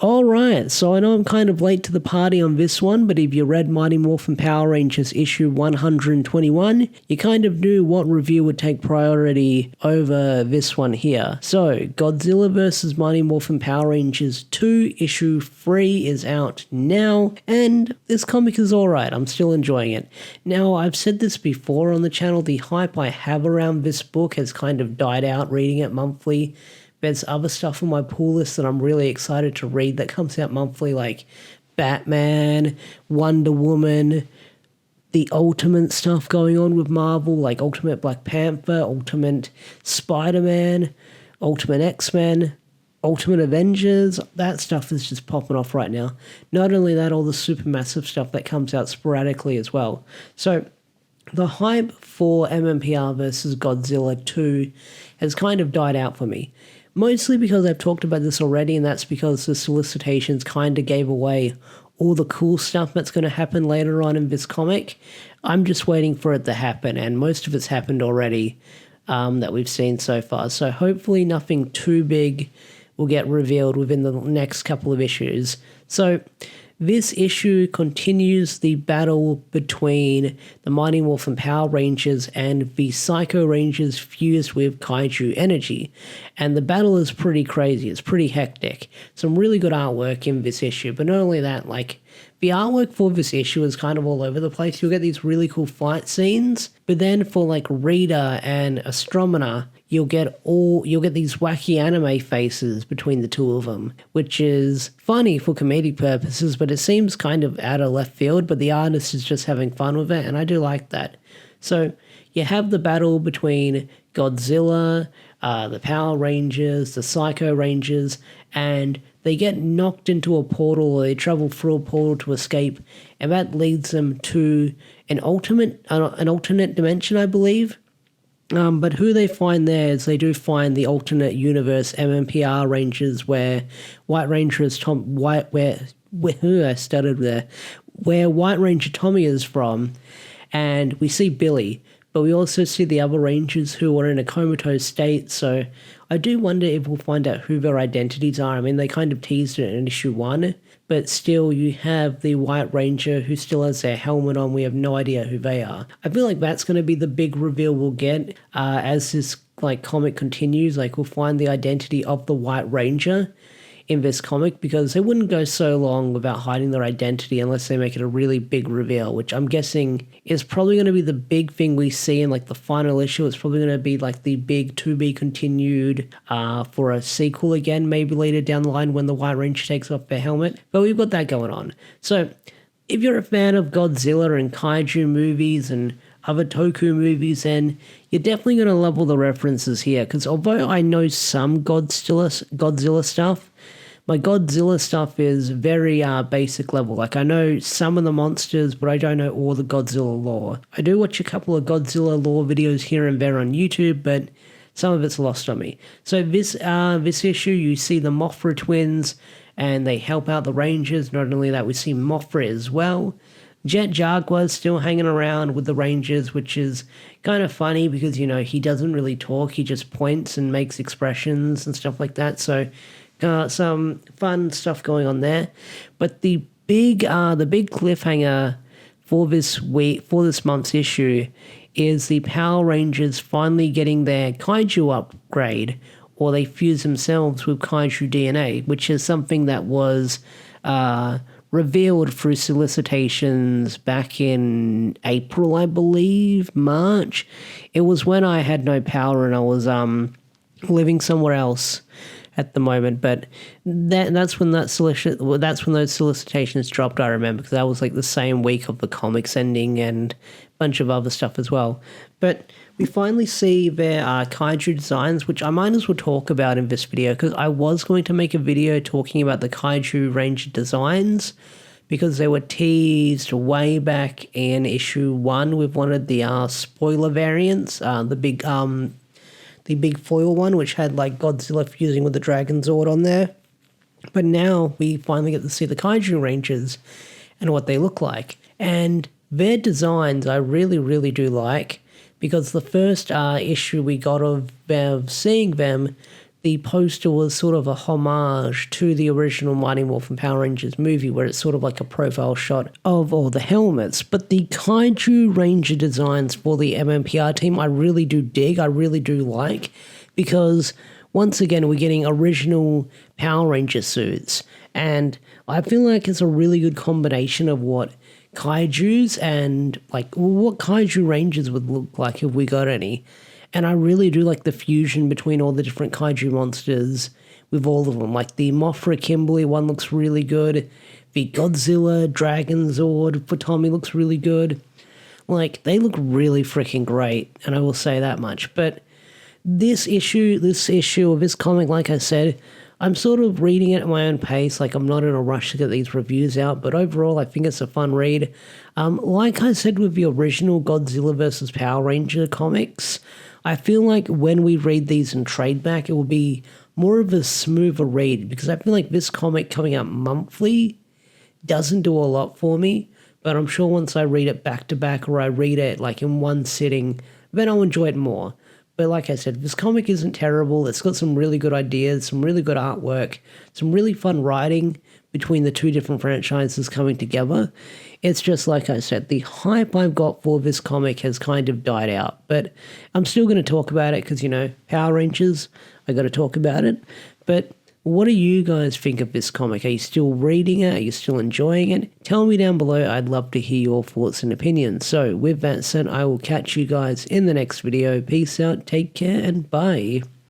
Alright, so I know I'm kind of late to the party on this one, but if you read Mighty Morphin Power Rangers issue 121, you kind of knew what review would take priority over this one here. So, Godzilla vs. Mighty Morphin Power Rangers 2 issue 3 is out now, and this comic is alright, I'm still enjoying it. Now, I've said this before on the channel, the hype I have around this book has kind of died out reading it monthly. There's other stuff on my pull list that I'm really excited to read that comes out monthly, like Batman, Wonder Woman, the Ultimate stuff going on with Marvel, like Ultimate Black Panther, Ultimate Spider-Man, Ultimate X-Men, Ultimate Avengers. That stuff is just popping off right now. Not only that, all the supermassive stuff that comes out sporadically as well. So the hype for MMPR versus Godzilla 2 has kind of died out for me. Mostly because I've talked about this already, and that's because the solicitations kind of gave away all the cool stuff that's going to happen later on in this comic. I'm just waiting for it to happen, and most of it's happened already that we've seen so far. So hopefully nothing too big will get revealed within the next couple of issues. So this issue continues the battle between the Mighty Morphin Power Rangers and the Psycho Rangers fused with Kaiju energy. And the battle is pretty crazy, it's pretty hectic. Some really good artwork in this issue, but not only that, like, the artwork for this issue is kind of all over the place. You'll get these really cool fight scenes, but then for like Rita and Astromina, you'll get these wacky anime faces between the two of them, which is funny for comedic purposes, but it seems kind of out of left field, but the artist is just having fun with it, and I do like that. So you have the battle between Godzilla, the Power Rangers, the Psycho Rangers, and they get knocked into a portal, or they travel through a portal to escape, and that leads them to an alternate dimension, I believe. But who they find there is they do find the alternate universe MMPR Rangers, where White Ranger is where White Ranger Tommy is from, and we see Billy, but we also see the other Rangers who are in a comatose state. So I do wonder if we'll find out who their identities are. I mean, they kind of teased it in issue 1, but still you have the White Ranger who still has their helmet on. We have no idea who they are. I feel like that's going to be the big reveal we'll get as this comic continues. Like, we'll find the identity of the White Ranger in this comic, because they wouldn't go so long without hiding their identity unless they make it a really big reveal, which I'm guessing is probably going to be the big thing we see in like the final issue. It's probably going to be like the big to be continued for a sequel again, maybe later down the line when the White Ranger takes off their helmet. But we've got that going on. So if you're a fan of Godzilla and Kaiju movies and other Toku movies, then you're definitely going to love all the references here, because although I know some Godzilla stuff, my Godzilla stuff is very basic level. Like, I know some of the monsters, but I don't know all the Godzilla lore. I do watch a couple of Godzilla lore videos here and there on YouTube, but some of it's lost on me. So this issue, you see the Mothra twins, and they help out the Rangers. Not only that, we see Mothra as well. Jet Jaguar's still hanging around with the Rangers, which is kind of funny because, you know, he doesn't really talk. He just points and makes expressions and stuff like that. So some fun stuff going on there. But the big cliffhanger for this month's issue is the Power Rangers finally getting their Kaiju upgrade, or they fuse themselves with Kaiju DNA, which is something that was revealed through solicitations back in April, I believe, March. It was when I had no power and I was living somewhere else at the moment, but that's when those solicitations dropped, I remember, because that was like the same week of the comics ending and a bunch of other stuff as well. But we finally see their Kaiju designs, which I might as well talk about in this video, because I was going to make a video talking about the Kaiju Ranger designs, because they were teased way back in issue 1 with one of the spoiler variants, the big foil one, which had like Godzilla fusing with the Dragon Zord on there. But now we finally get to see the Kaiju Rangers and what they look like. And their designs I really, really do like, because the first issue we got of seeing them, the poster was sort of a homage to the original Mighty Morphin Power Rangers movie, where it's sort of like a profile shot of all the helmets. But the Kaiju Ranger designs for the MMPR team, I really do dig, I really do like, because once again, we're getting original Power Ranger suits, and I feel like it's a really good combination of what Kaijus and, like, what Kaiju Rangers would look like if we got any. And I really do like the fusion between all the different Kaiju monsters with all of them. Like, the Mothra Kimberly one looks really good. The Godzilla Dragon Zord for Tommy looks really good. Like, they look really freaking great, and I will say that much. But this issue of this comic, like I said, I'm sort of reading it at my own pace. Like, I'm not in a rush to get these reviews out, but overall, I think it's a fun read. Like I said with the original Godzilla vs. Power Ranger comics, I feel like when we read these in trade back, it will be more of a smoother read, because I feel like this comic coming out monthly doesn't do a lot for me, but I'm sure once I read it back to back, or I read it like in one sitting, then I'll enjoy it more. But like I said, this comic isn't terrible. It's got some really good ideas, some really good artwork, some really fun writing between the two different franchises coming together. It's just, like I said, the hype I've got for this comic has kind of died out. But I'm still going to talk about it because, you know, Power Rangers, I got to talk about it. But what do you guys think of this comic? Are you still reading it? Are you still enjoying it? Tell me down below. I'd love to hear your thoughts and opinions. So with that said, I will catch you guys in the next video. Peace out, take care, and bye.